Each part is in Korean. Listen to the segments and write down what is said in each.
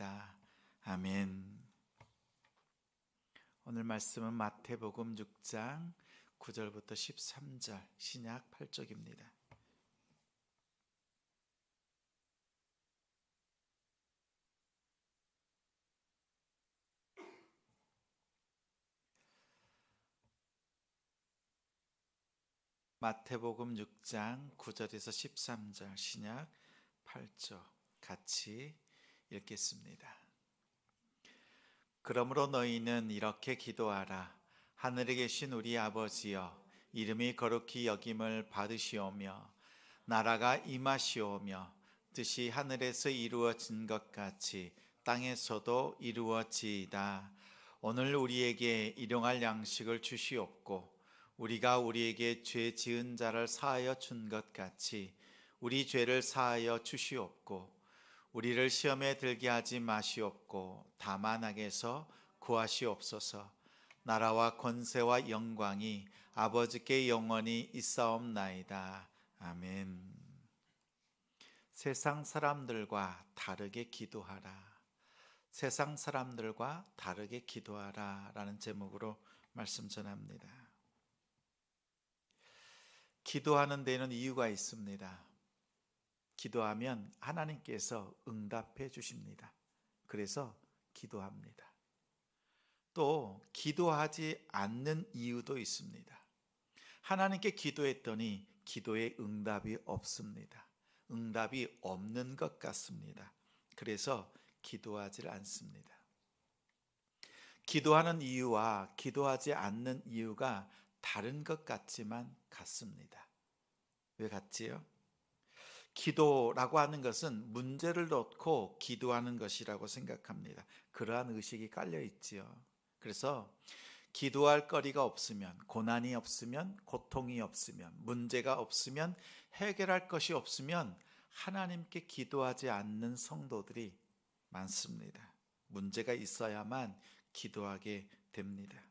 기도합니다. 아멘. 오늘 말씀은 마태복음 6장 9절부터 13절, 신약 8쪽입니다. 마태복음 6장 9절에서 13절, 신약 8쪽 같이 읽겠습니다. 그러므로 너희는 이렇게 기도하라. 하늘에 계신 우리 아버지여, 이름이 거룩히 여김을 받으시오며 나라가 임하시오며 뜻이 하늘에서 이루어진 것 같이 땅에서도 이루어지이다. 오늘 우리에게 일용할 양식을 주시옵고 우리가 우리에게 죄 지은 자를 사하여 준 것 같이 우리 죄를 사하여 주시옵고 우리를 시험에 들게 하지 마시옵고 다만 악에서 구하시옵소서. 나라와 권세와 영광이 아버지께 영원히 있사옵나이다. 아멘. 세상 사람들과 다르게 기도하라. 세상 사람들과 다르게 기도하라 라는 제목으로 말씀 전합니다. 기도하는 데는 이유가 있습니다. 기도하면 하나님께서 응답해 주십니다. 그래서 기도합니다. 또 기도하지 않는 이유도 있습니다. 하나님께 기도했더니 기도에 응답이 없습니다. 응답이 없는 것 같습니다. 그래서 기도하지 않습니다. 기도하는 이유와 기도하지 않는 이유가 다른 것 같지만 같습니다. 왜 같지요? 기도라고 하는 것은 문제를 놓고 기도하는 것이라고 생각합니다. 그러한 의식이 깔려 있지요. 그래서 기도할 거리가 없으면, 고난이 없으면, 고통이 없으면, 문제가 없으면, 해결할 것이 없으면 하나님께 기도하지 않는 성도들이 많습니다. 문제가 있어야만 기도하게 됩니다.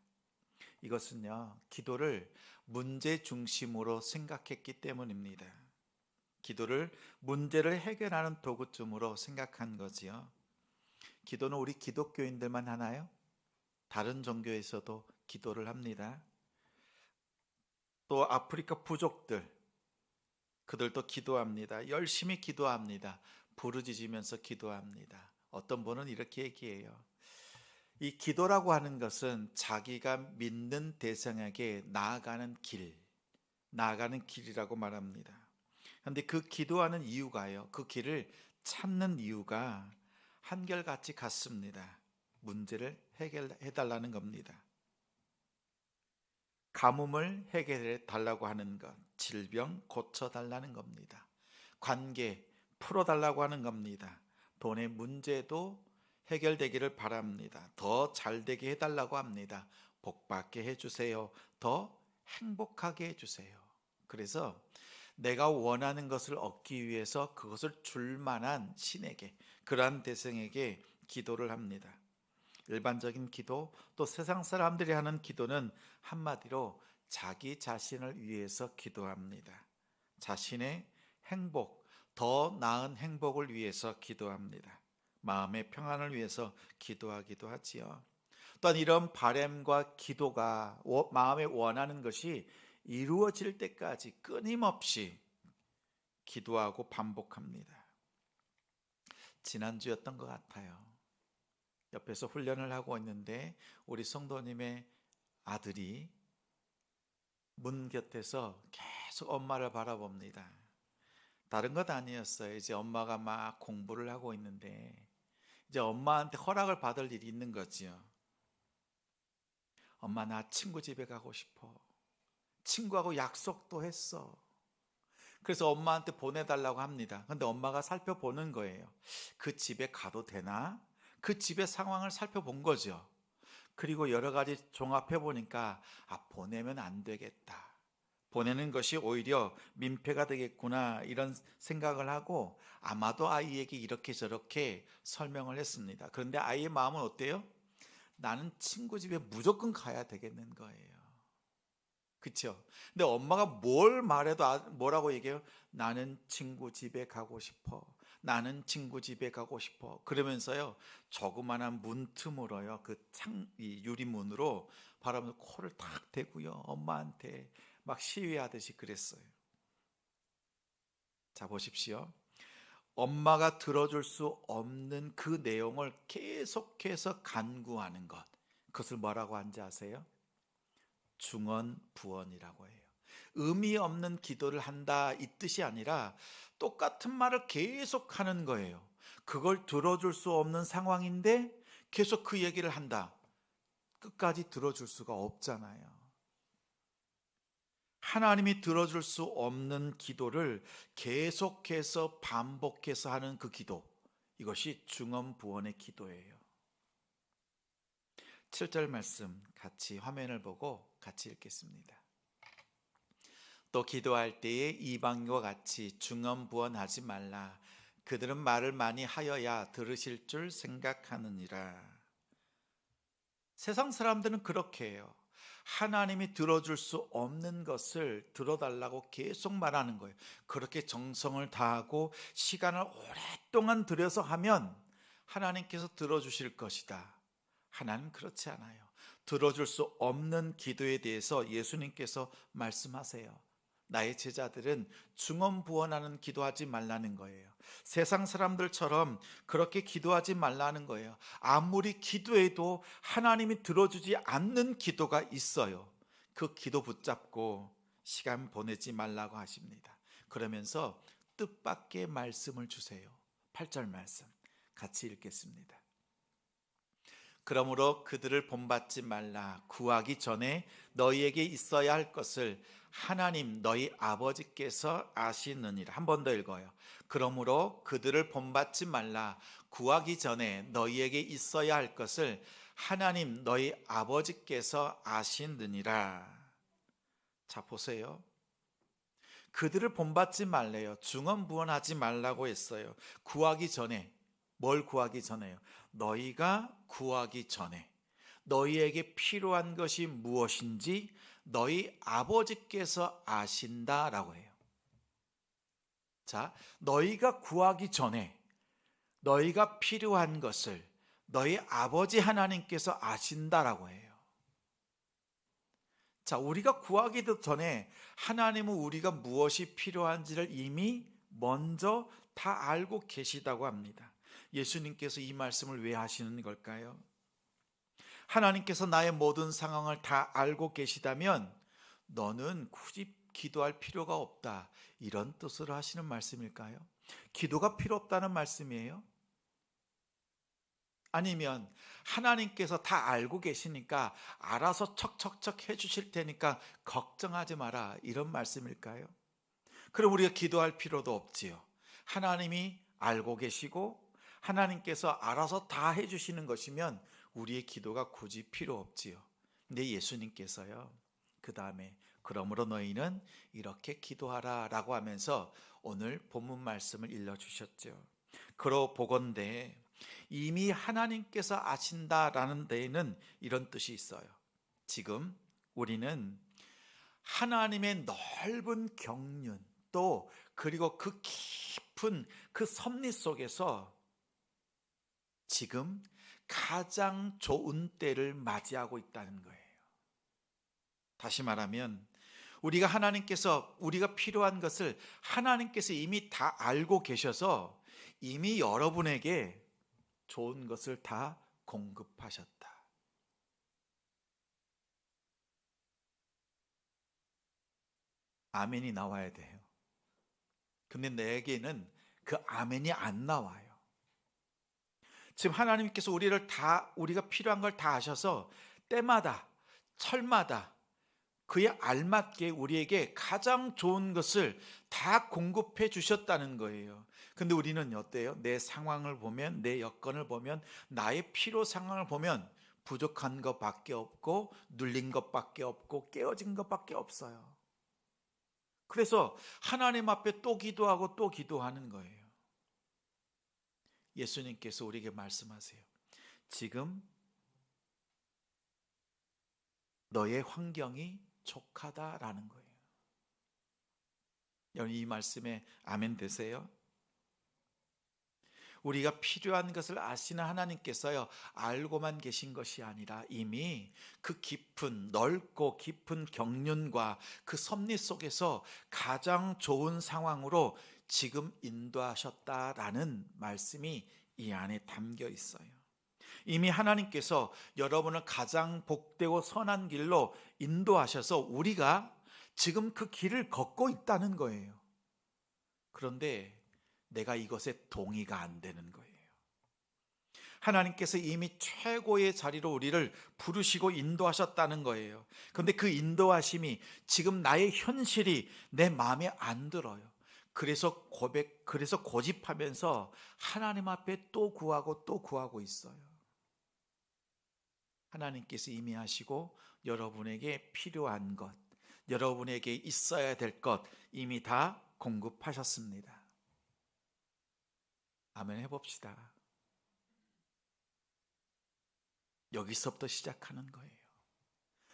이것은요, 기도를 문제 중심으로 생각했기 때문입니다. 기도를 문제를 해결하는 도구쯤으로 생각한 거지요. 기도는 우리 기독교인들만 하나요? 다른 종교에서도 기도를 합니다. 또 아프리카 부족들, 그들도 기도합니다. 열심히 기도합니다. 부르짖으면서 기도합니다. 어떤 분은 이렇게 얘기해요. 이 기도라고 하는 것은 자기가 믿는 대상에게 나아가는 길이라고 말합니다. 그런데 그 기도하는 이유가요, 그 길을 찾는 이유가 한결같이 같습니다. 문제를 해결해 달라는 겁니다. 가뭄을 해결해 달라고 하는 것, 질병 고쳐 달라는 겁니다. 관계 풀어 달라고 하는 겁니다. 돈의 문제도 해결되기를 바랍니다. 더 잘되게 해달라고 합니다. 복받게 해주세요. 더 행복하게 해주세요. 그래서 내가 원하는 것을 얻기 위해서 그것을 줄 만한 신에게, 그러한 대상에게 기도를 합니다. 일반적인 기도, 또 세상 사람들이 하는 기도는 한마디로 자기 자신을 위해서 기도합니다. 자신의 행복, 더 나은 행복을 위해서 기도합니다. 마음의 평안을 위해서 기도하기도 하지요. 또한 이런 바람과 기도가 마음에 원하는 것이 이루어질 때까지 끊임없이 기도하고 반복합니다. 지난주였던 것 같아요. 옆에서 훈련을 하고 있는데 우리 성도님의 아들이 문 곁에서 계속 엄마를 바라봅니다. 다른 것 아니었어요. 이제 엄마가 막 공부를 하고 있는데 이제 엄마한테 허락을 받을 일이 있는 거지요. 엄마, 나 친구 집에 가고 싶어. 친구하고 약속도 했어. 그래서 엄마한테 보내달라고 합니다. 그런데 엄마가 살펴보는 거예요. 그 집에 가도 되나? 그 집의 상황을 살펴본 거죠. 그리고 여러 가지 종합해 보니까 보내면 안 되겠다. 보내는 것이 오히려 민폐가 되겠구나, 이런 생각을 하고 아마도 아이에게 이렇게 저렇게 설명을 했습니다. 그런데 아이의 마음은 어때요? 나는 친구 집에 무조건 가야 되겠는 거예요. 그렇죠? 근데 엄마가 뭘 말해도 뭐라고 얘기해요? 나는 친구 집에 가고 싶어. 나는 친구 집에 가고 싶어. 그러면서요, 조그만한 문틈으로요, 이 유리문으로 바라보면서 코를 탁 대고요, 엄마한테 막 시위하듯이 그랬어요. 자, 보십시오. 엄마가 들어줄 수 없는 그 내용을 계속해서 간구하는 것. 그것을 뭐라고 하는지 아세요? 중언부언이라고 해요. 의미 없는 기도를 한다 이 뜻이 아니라 똑같은 말을 계속 하는 거예요. 그걸 들어줄 수 없는 상황인데 계속 그 얘기를 한다. 끝까지 들어줄 수가 없잖아요. 하나님이 들어줄 수 없는 기도를 계속해서 반복해서 하는 그 기도, 이것이 중언부언의 기도예요. 7절 말씀 같이 화면을 보고 같이 읽겠습니다. 또 기도할 때에 이방인과 같이 중언부언하지 말라. 그들은 말을 많이 하여야 들으실 줄 생각하느니라. 세상 사람들은 그렇게 해요. 하나님이 들어줄 수 없는 것을 들어달라고 계속 말하는 거예요. 그렇게 정성을 다하고 시간을 오랫동안 들여서 하면 하나님께서 들어주실 것이다. 하나님 그렇지 않아요. 들어줄 수 없는 기도에 대해서 예수님께서 말씀하세요. 나의 제자들은 중언부언하는 기도하지 말라는 거예요. 세상 사람들처럼 그렇게 기도하지 말라는 거예요. 아무리 기도해도 하나님이 들어주지 않는 기도가 있어요. 그 기도 붙잡고 시간 보내지 말라고 하십니다. 그러면서 뜻밖의 말씀을 주세요. 8절 말씀 같이 읽겠습니다. 그러므로 그들을 본받지 말라. 구하기 전에 너희에게 있어야 할 것을 하나님 너희 아버지께서 아시느니라. 한 번 더 읽어요. 그러므로 그들을 본받지 말라. 구하기 전에 너희에게 있어야 할 것을 하나님 너희 아버지께서 아시느니라. 자, 보세요. 그들을 본받지 말래요. 중언부언하지 말라고 했어요. 구하기 전에. 뭘 구하기 전에요? 너희가 구하기 전에 너희에게 필요한 것이 무엇인지 너희 아버지께서 아신다라고 해요. 자, 너희가 구하기 전에 너희가 필요한 것을 너희 아버지 하나님께서 아신다라고 해요. 자, 우리가 구하기도 전에 하나님은 우리가 무엇이 필요한지를 이미 먼저 다 알고 계시다고 합니다. 예수님께서 이 말씀을 왜 하시는 걸까요? 하나님께서 나의 모든 상황을 다 알고 계시다면 너는 굳이 기도할 필요가 없다, 이런 뜻으로 하시는 말씀일까요? 기도가 필요 없다는 말씀이에요? 아니면 하나님께서 다 알고 계시니까 알아서 척척척 해주실 테니까 걱정하지 마라, 이런 말씀일까요? 그럼 우리가 기도할 필요도 없지요. 하나님이 알고 계시고 하나님께서 알아서 다 해주시는 것이면 우리의 기도가 굳이 필요 없지요. 근데 예수님께서요, 그 다음에 그러므로 너희는 이렇게 기도하라 라고 하면서 오늘 본문 말씀을 일러주셨죠. 그러 보건대 이미 하나님께서 아신다라는 데에는 이런 뜻이 있어요. 지금 우리는 하나님의 넓은 경륜 또 그리고 그 깊은 그 섭리 속에서 지금 가장 좋은 때를 맞이하고 있다는 거예요. 다시 말하면 우리가 필요한 것을 하나님께서 이미 다 알고 계셔서 이미 여러분에게 좋은 것을 다 공급하셨다. 아멘이 나와야 돼요. 근데 내게는 그 아멘이 안 나와요. 지금 하나님께서 우리가 필요한 걸 다 아셔서 때마다, 철마다 그에 알맞게 우리에게 가장 좋은 것을 다 공급해 주셨다는 거예요. 근데 우리는 어때요? 내 상황을 보면, 내 여건을 보면, 나의 필요 상황을 보면 부족한 것밖에 없고 눌린 것밖에 없고 깨어진 것밖에 없어요. 그래서 하나님 앞에 또 기도하고 또 기도하는 거예요. 예수님께서 우리에게 말씀하세요. 지금 너의 환경이 족하다라는 거예요. 여러분 이 말씀에 아멘 되세요? 우리가 필요한 것을 아시는 하나님께서요, 알고만 계신 것이 아니라 이미 그 깊은, 넓고 깊은 경륜과 그 섭리 속에서 가장 좋은 상황으로 지금 인도하셨다라는 말씀이 이 안에 담겨 있어요. 이미 하나님께서 여러분을 가장 복되고 선한 길로 인도하셔서 우리가 지금 그 길을 걷고 있다는 거예요. 그런데 내가 이것에 동의가 안 되는 거예요. 하나님께서 이미 최고의 자리로 우리를 부르시고 인도하셨다는 거예요. 그런데 그 인도하심이 지금 나의 현실이 내 마음에 안 들어요. 그래서 고집하면서 하나님 앞에 또 구하고 또 구하고 있어요. 하나님께서 이미 하시고 여러분에게 필요한 것, 여러분에게 있어야 될 것 이미 다 공급하셨습니다. 아멘 해봅시다. 여기서부터 시작하는 거예요.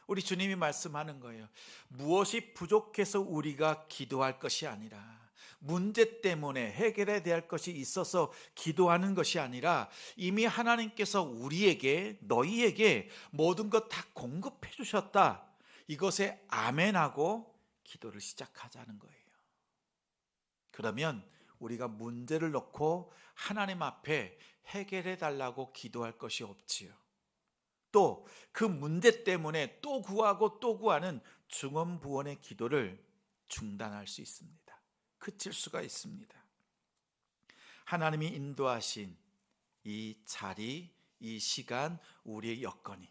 우리 주님이 말씀하는 거예요. 무엇이 부족해서 우리가 기도할 것이 아니라, 문제 때문에 해결해야 될 것이 있어서 기도하는 것이 아니라 이미 하나님께서 우리에게, 너희에게 모든 것 다 공급해 주셨다. 이것에 아멘하고 기도를 시작하자는 거예요. 그러면 우리가 문제를 놓고 하나님 앞에 해결해 달라고 기도할 것이 없지요. 또 그 문제 때문에 또 구하고 또 구하는 중언부언의 기도를 중단할 수 있습니다. 그칠 수가 있습니다. 하나님이 인도하신 이 자리, 이 시간, 우리의 여건이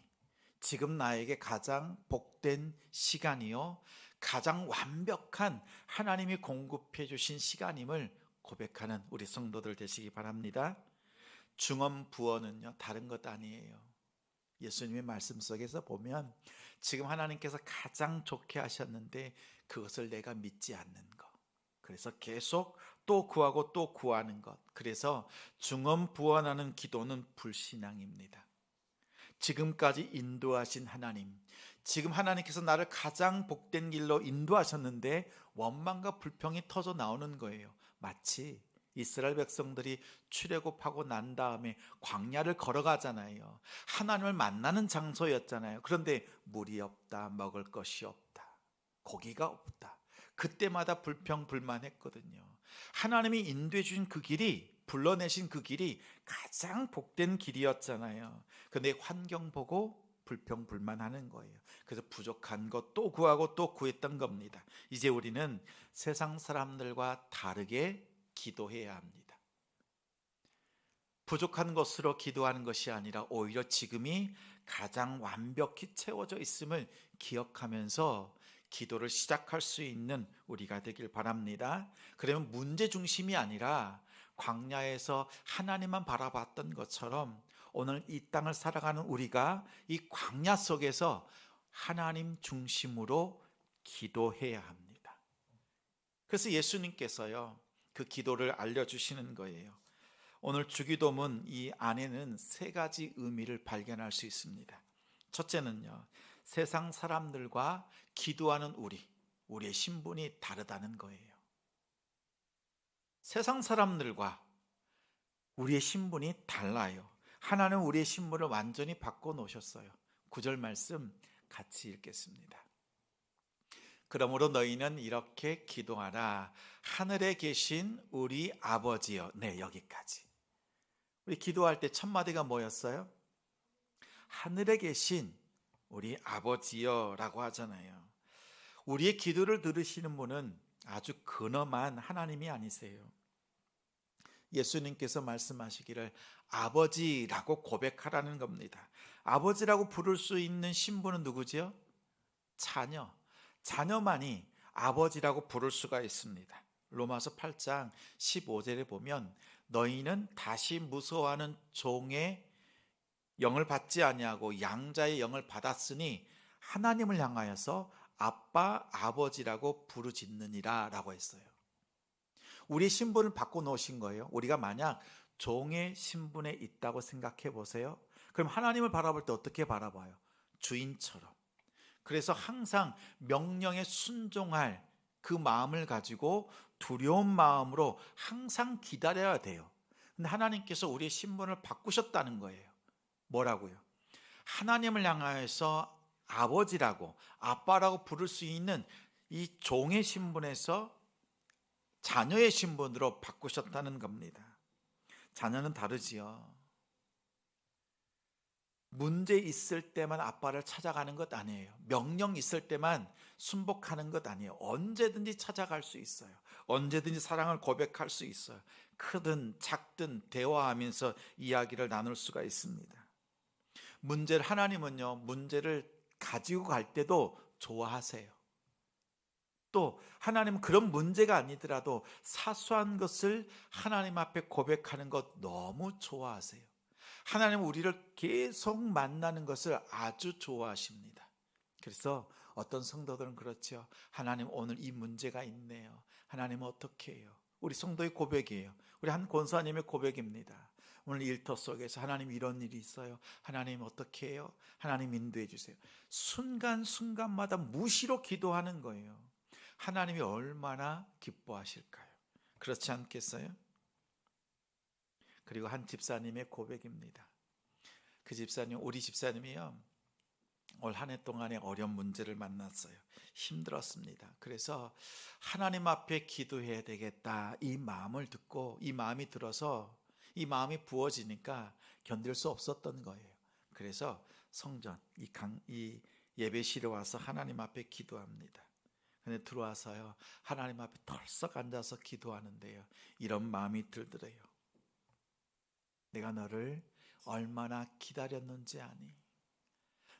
지금 나에게 가장 복된 시간이요, 가장 완벽한 하나님이 공급해 주신 시간임을 고백하는 우리 성도들 되시기 바랍니다. 중언부언은요, 다른 것 아니에요. 예수님의 말씀 속에서 보면 지금 하나님께서 가장 좋게 하셨는데 그것을 내가 믿지 않는 것, 그래서 계속 또 구하고 또 구하는 것, 그래서 중언부언하는 기도는 불신앙입니다. 지금까지 인도하신 하나님, 지금 하나님께서 나를 가장 복된 길로 인도하셨는데 원망과 불평이 터져 나오는 거예요. 마치 이스라엘 백성들이 출애굽하고 난 다음에 광야를 걸어가잖아요. 하나님을 만나는 장소였잖아요. 그런데 물이 없다, 먹을 것이 없다, 고기가 없다. 그때마다 불평불만했거든요. 하나님이 인도해 주신 그 길이, 불러내신 그 길이 가장 복된 길이었잖아요. 그런데 환경 보고 불평불만하는 거예요. 그래서 부족한 것 또 구하고 또 구했던 겁니다. 이제 우리는 세상 사람들과 다르게 기도해야 합니다. 부족한 것으로 기도하는 것이 아니라 오히려 지금이 가장 완벽히 채워져 있음을 기억하면서 기도를 시작할 수 있는 우리가 되길 바랍니다. 그러면 문제 중심이 아니라 광야에서 하나님만 바라봤던 것처럼 오늘 이 땅을 살아가는 우리가 이 광야 속에서 하나님 중심으로 기도해야 합니다. 그래서 예수님께서요, 그 기도를 알려주시는 거예요. 오늘 주기도문 이 안에는 세 가지 의미를 발견할 수 있습니다. 첫째는요, 세상 사람들과 기도하는 우리의 신분이 다르다는 거예요. 세상 사람들과 우리의 신분이 달라요. 하나는 우리의 신분을 완전히 바꿔놓으셨어요. 9절 말씀 같이 읽겠습니다. 그러므로 너희는 이렇게 기도하라. 하늘에 계신 우리 아버지여. 네, 여기까지. 우리 기도할 때 첫 마디가 뭐였어요? 하늘에 계신 우리 아버지여라고 하잖아요. 우리의 기도를 들으시는 분은 아주 근엄한 하나님이 아니세요. 예수님께서 말씀하시기를 아버지라고 고백하라는 겁니다. 아버지라고 부를 수 있는 신분은 누구지요? 자녀. 자녀만이 아버지라고 부를 수가 있습니다. 로마서 8장 15절에 보면 너희는 다시 무서워하는 종의 영을 받지 아니하고 양자의 영을 받았으니 하나님을 향하여서 아빠, 아버지라고 부르짖느니라 라고 했어요. 우리의 신분을 바꿔놓으신 거예요. 우리가 만약 종의 신분에 있다고 생각해 보세요. 그럼 하나님을 바라볼 때 어떻게 바라봐요? 주인처럼. 그래서 항상 명령에 순종할 그 마음을 가지고 두려운 마음으로 항상 기다려야 돼요. 근데 하나님께서 우리의 신분을 바꾸셨다는 거예요. 뭐라고요? 하나님을 향하여서 아버지라고, 아빠라고 부를 수 있는 이 종의 신분에서 자녀의 신분으로 바꾸셨다는 겁니다. 자녀는 다르지요. 문제 있을 때만 아빠를 찾아가는 것 아니에요. 명령 있을 때만 순복하는 것 아니에요. 언제든지 찾아갈 수 있어요. 언제든지 사랑을 고백할 수 있어요. 크든 작든 대화하면서 이야기를 나눌 수가 있습니다. 하나님은요, 문제를 가지고 갈 때도 좋아하세요. 또 하나님은 그런 문제가 아니더라도 사소한 것을 하나님 앞에 고백하는 것 너무 좋아하세요. 하나님은 우리를 계속 만나는 것을 아주 좋아하십니다. 그래서 어떤 성도들은 그렇죠. 하나님, 오늘 이 문제가 있네요. 하나님 어떻게 해요? 우리 성도의 고백이에요. 우리 한 권사님의 고백입니다. 오늘 일터 속에서 하나님 이런 일이 있어요. 하나님 어떻게 해요? 하나님 인도해 주세요. 순간순간마다 무시로 기도하는 거예요. 하나님이 얼마나 기뻐하실까요? 그렇지 않겠어요? 그리고 한 집사님의 고백입니다. 우리 집사님이요, 올 한 해 동안에 어려운 문제를 만났어요. 힘들었습니다. 그래서 하나님 앞에 기도해야 되겠다, 이 마음을 듣고, 이 마음이 들어서, 이 마음이 부어지니까 견딜 수 없었던 거예요. 그래서 성전, 이 예배실에 와서 하나님 앞에 기도합니다. 근데 들어와서요, 하나님 앞에 털썩 앉아서 기도하는데요, 이런 마음이 들더래요. 내가 너를 얼마나 기다렸는지 아니?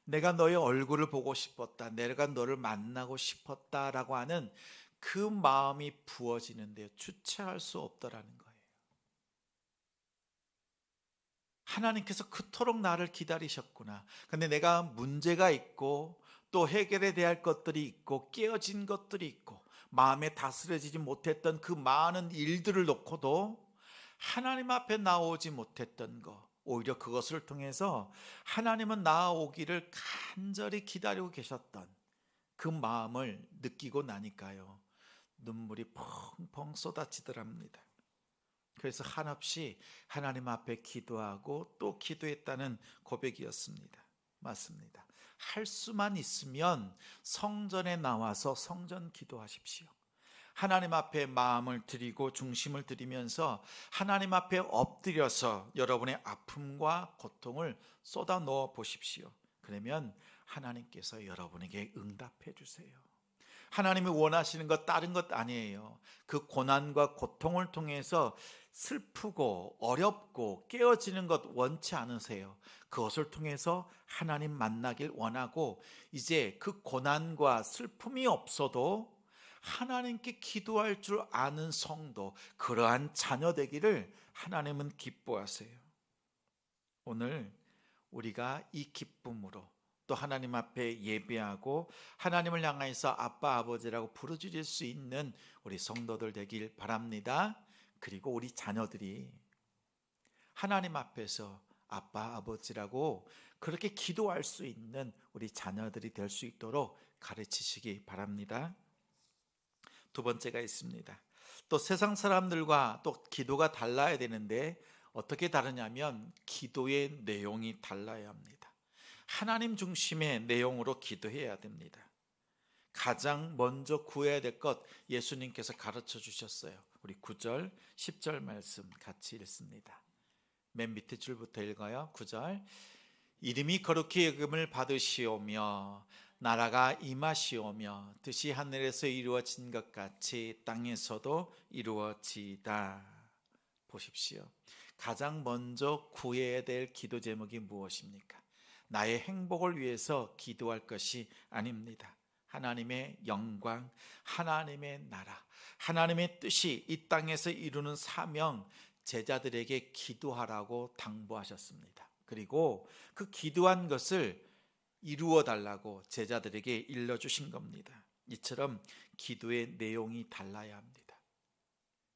내가 너의 얼굴을 보고 싶었다, 내가 너를 만나고 싶었다라고 하는 그 마음이 부어지는데요, 주체할 수 없더라는 거예요. 하나님께서 그토록 나를 기다리셨구나. 근데 내가 문제가 있고 또 해결해야 될 것들이 있고 깨어진 것들이 있고 마음에 다스려지지 못했던 그 많은 일들을 놓고도 하나님 앞에 나오지 못했던 것, 오히려 그것을 통해서 하나님은 나오기를 간절히 기다리고 계셨던 그 마음을 느끼고 나니까요, 눈물이 펑펑 쏟아지더랍니다. 그래서 한없이 하나님 앞에 기도하고 또 기도했다는 고백이었습니다. 맞습니다. 할 수만 있으면 성전에 나와서 성전 기도하십시오. 하나님 앞에 마음을 드리고 중심을 드리면서 하나님 앞에 엎드려서 여러분의 아픔과 고통을 쏟아 넣어 보십시오. 그러면 하나님께서 여러분에게 응답해 주세요. 하나님이 원하시는 것 다른 것 아니에요. 그 고난과 고통을 통해서 슬프고 어렵고 깨어지는 것 원치 않으세요. 그것을 통해서 하나님 만나길 원하고, 이제 그 고난과 슬픔이 없어도 하나님께 기도할 줄 아는 성도, 그러한 자녀 되기를 하나님은 기뻐하세요. 오늘 우리가 이 기쁨으로 또 하나님 앞에 예배하고 하나님을 향해서 아빠 아버지라고 부르짖을 수 있는 우리 성도들 되길 바랍니다. 그리고 우리 자녀들이 하나님 앞에서 아빠 아버지라고 그렇게 기도할 수 있는 우리 자녀들이 될 수 있도록 가르치시기 바랍니다. 두 번째가 있습니다. 또 세상 사람들과 또 기도가 달라야 되는데 어떻게 다르냐면 기도의 내용이 달라야 합니다. 하나님 중심의 내용으로 기도해야 됩니다. 가장 먼저 구해야 될 것 예수님께서 가르쳐 주셨어요. 우리 9절, 10절 말씀 같이 읽습니다. 맨 밑에 줄부터 읽어요. 9절, 이름이 거룩히 여김을 받으시오며 나라가 임하시오며 뜻이 하늘에서 이루어진 것 같이 땅에서도 이루어지다. 보십시오. 가장 먼저 구해야 될 기도 제목이 무엇입니까? 나의 행복을 위해서 기도할 것이 아닙니다. 하나님의 영광, 하나님의 나라, 하나님의 뜻이 이 땅에서 이루는 사명, 제자들에게 기도하라고 당부하셨습니다. 그리고 그 기도한 것을 이루어 달라고 제자들에게 일러주신 겁니다. 이처럼 기도의 내용이 달라야 합니다.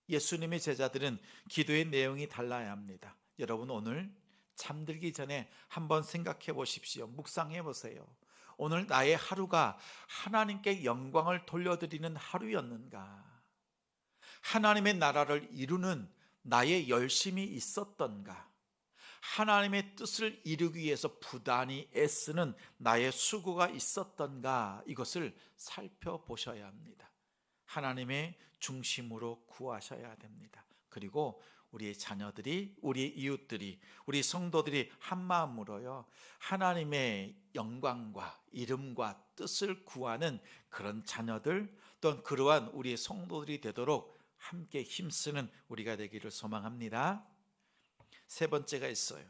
예수님의 제자들은 기도의 내용이 달라야 합니다. 여러분, 오늘 잠들기 전에 한번 생각해 보십시오. 묵상해 보세요. 오늘 나의 하루가 하나님께 영광을 돌려드리는 하루였는가? 하나님의 나라를 이루는 나의 열심이 있었던가? 하나님의 뜻을 이루기 위해서 부단히 애쓰는 나의 수고가 있었던가? 이것을 살펴보셔야 합니다. 하나님의 중심으로 구하셔야 됩니다. 그리고 우리의 자녀들이, 우리의 이웃들이, 우리 성도들이 한 마음으로요, 하나님의 영광과 이름과 뜻을 구하는 그런 자녀들, 또는 그러한 우리의 성도들이 되도록 함께 힘쓰는 우리가 되기를 소망합니다. 세 번째가 있어요.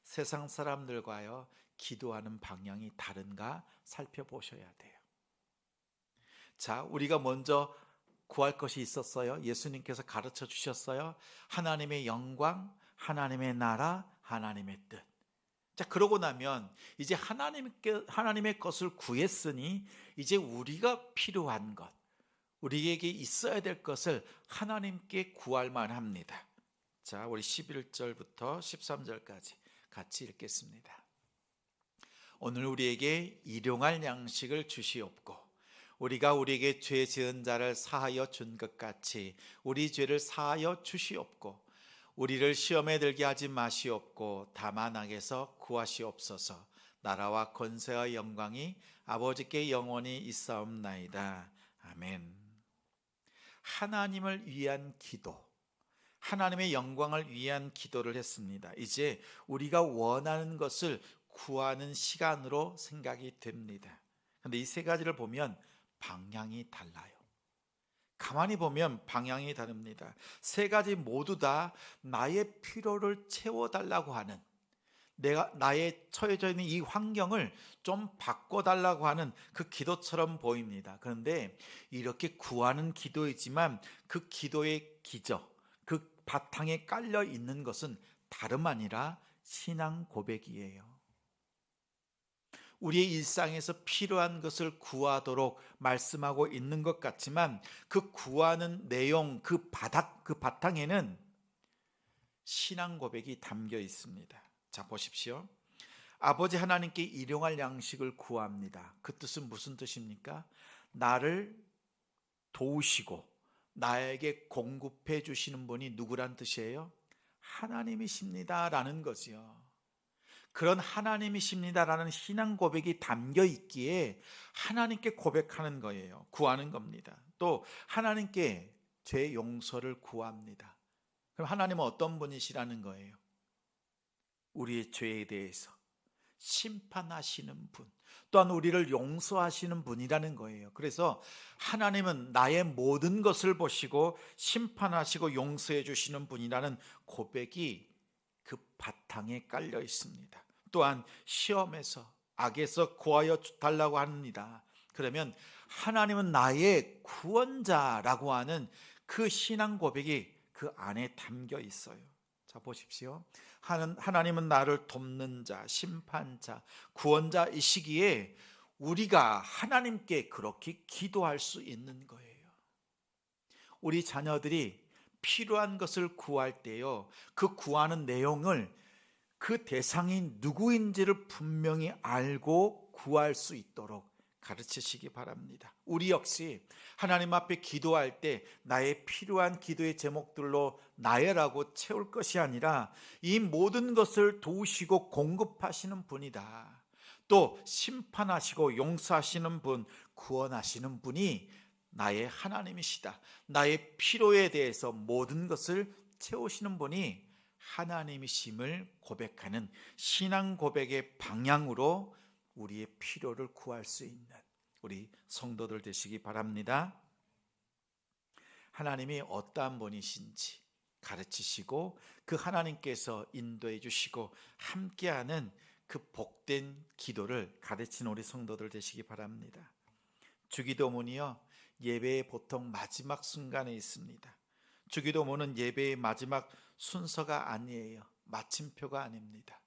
세상 사람들과요, 기도하는 방향이 다른가 살펴보셔야 돼요. 자, 우리가 먼저 구할 것이 있었어요. 예수님께서 가르쳐 주셨어요. 하나님의 영광, 하나님의 나라, 하나님의 뜻. 자, 그러고 나면 이제 하나님의 것을 구했으니 이제 우리가 필요한 것, 우리에게 있어야 될 것을 하나님께 구할 만합니다. 자, 우리 11절부터 13절까지 같이 읽겠습니다. 오늘 우리에게 일용할 양식을 주시옵고 우리가 우리에게 죄 지은 자를 사하여 준 것 같이 우리 죄를 사하여 주시옵고 우리를 시험에 들게 하지 마시옵고 다만 악에서 구하시옵소서. 나라와 권세와 영광이 아버지께 영원히 있사옵나이다. 아멘. 하나님을 위한 기도, 하나님의 영광을 위한 기도를 했습니다. 이제 우리가 원하는 것을 구하는 시간으로 생각이 됩니다. 그런데 이 세 가지를 보면 방향이 달라요. 가만히 보면 방향이 다릅니다. 세 가지 모두 다 나의 필요를 채워달라고 하는, 나의 처해져 있는 이 환경을 좀 바꿔달라고 하는 그 기도처럼 보입니다. 그런데 이렇게 구하는 기도이지만 그 기도의 기저, 그 바탕에 깔려 있는 것은 다름 아니라 신앙 고백이에요. 우리의 일상에서 필요한 것을 구하도록 말씀하고 있는 것 같지만 그 구하는 내용, 그 바탕에는 신앙 고백이 담겨 있습니다. 자, 보십시오. 아버지 하나님께 일용할 양식을 구합니다. 그 뜻은 무슨 뜻입니까? 나를 도우시고 나에게 공급해 주시는 분이 누구란 뜻이에요? 하나님이십니다 라는 거지요. 그런 하나님이십니다라는 신앙 고백이 담겨 있기에 하나님께 고백하는 거예요. 구하는 겁니다. 또 하나님께 죄 용서를 구합니다. 그럼 하나님은 어떤 분이시라는 거예요? 우리의 죄에 대해서 심판하시는 분, 또한 우리를 용서하시는 분이라는 거예요. 그래서 하나님은 나의 모든 것을 보시고 심판하시고 용서해 주시는 분이라는 고백이 그 바탕에 깔려 있습니다. 또한 시험에서 악에서 구하여 달라고 합니다. 그러면 하나님은 나의 구원자라고 하는 그 신앙 고백이 그 안에 담겨 있어요. 자, 보십시오. 하나님은 나를 돕는 자, 심판자, 구원자이시기에 우리가 하나님께 그렇게 기도할 수 있는 거예요. 우리 자녀들이 필요한 것을 구할 때요, 그 구하는 내용을 그 대상이 누구인지를 분명히 알고 구할 수 있도록 가르치시기 바랍니다. 우리 역시 하나님 앞에 기도할 때 나의 필요한 기도의 제목들로 나열하고 채울 것이 아니라 이 모든 것을 도우시고 공급하시는 분이다. 또 심판하시고 용서하시는 분, 구원하시는 분이 나의 하나님이시다. 나의 필요에 대해서 모든 것을 채우시는 분이 하나님이심을 고백하는 신앙 고백의 방향으로 우리의 필요를 구할 수 있는 우리 성도들 되시기 바랍니다. 하나님이 어떠한 분이신지 가르치시고 그 하나님께서 인도해 주시고 함께하는 그 복된 기도를 가르치는 우리 성도들 되시기 바랍니다. 주기도문이요, 예배의 보통 마지막 순간에 있습니다. 주기도문은 예배의 마지막 순서가 아니에요. 마침표가 아닙니다.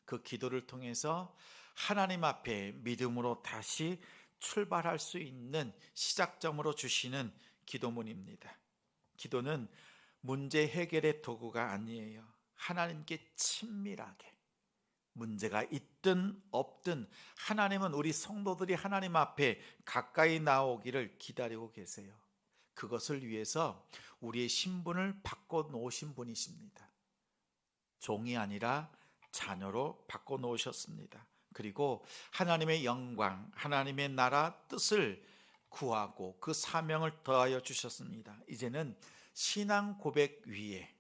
그 기도를 통해서 하나님 앞에 믿음으로 다시 출발할 수 있는 시작점으로 주시는 기도문입니다. 기도는 문제 해결의 도구가 아니에요. 하나님께 친밀하게, 문제가 있든 없든 하나님은 우리 성도들이 하나님 앞에 가까이 나오기를 기다리고 계세요. 그것을 위해서 우리의 신분을 바꿔 놓으신 분이십니다. 종이 아니라 자녀로 바꿔 놓으셨습니다. 그리고 하나님의 영광, 하나님의 나라 뜻을 구하고 그 사명을 더하여 주셨습니다. 이제는 신앙 고백 위에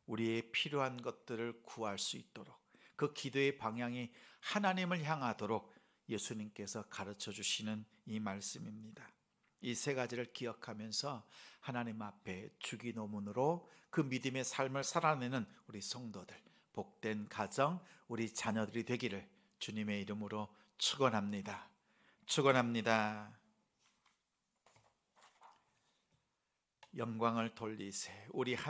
우리의 필요한 것들을 구할 수 있도록, 그 기도의 방향이 하나님을 향하도록 예수님께서 가르쳐 주시는 이 말씀입니다. 이 세 가지를 기억하면서 하나님 앞에 주기도문으로 그 믿음의 삶을 살아내는 우리 성도들, 복된 가정, 우리 자녀들이 되기를 주님의 이름으로 축원합니다. 축원합니다. 영광을 돌리세. 우리 하나님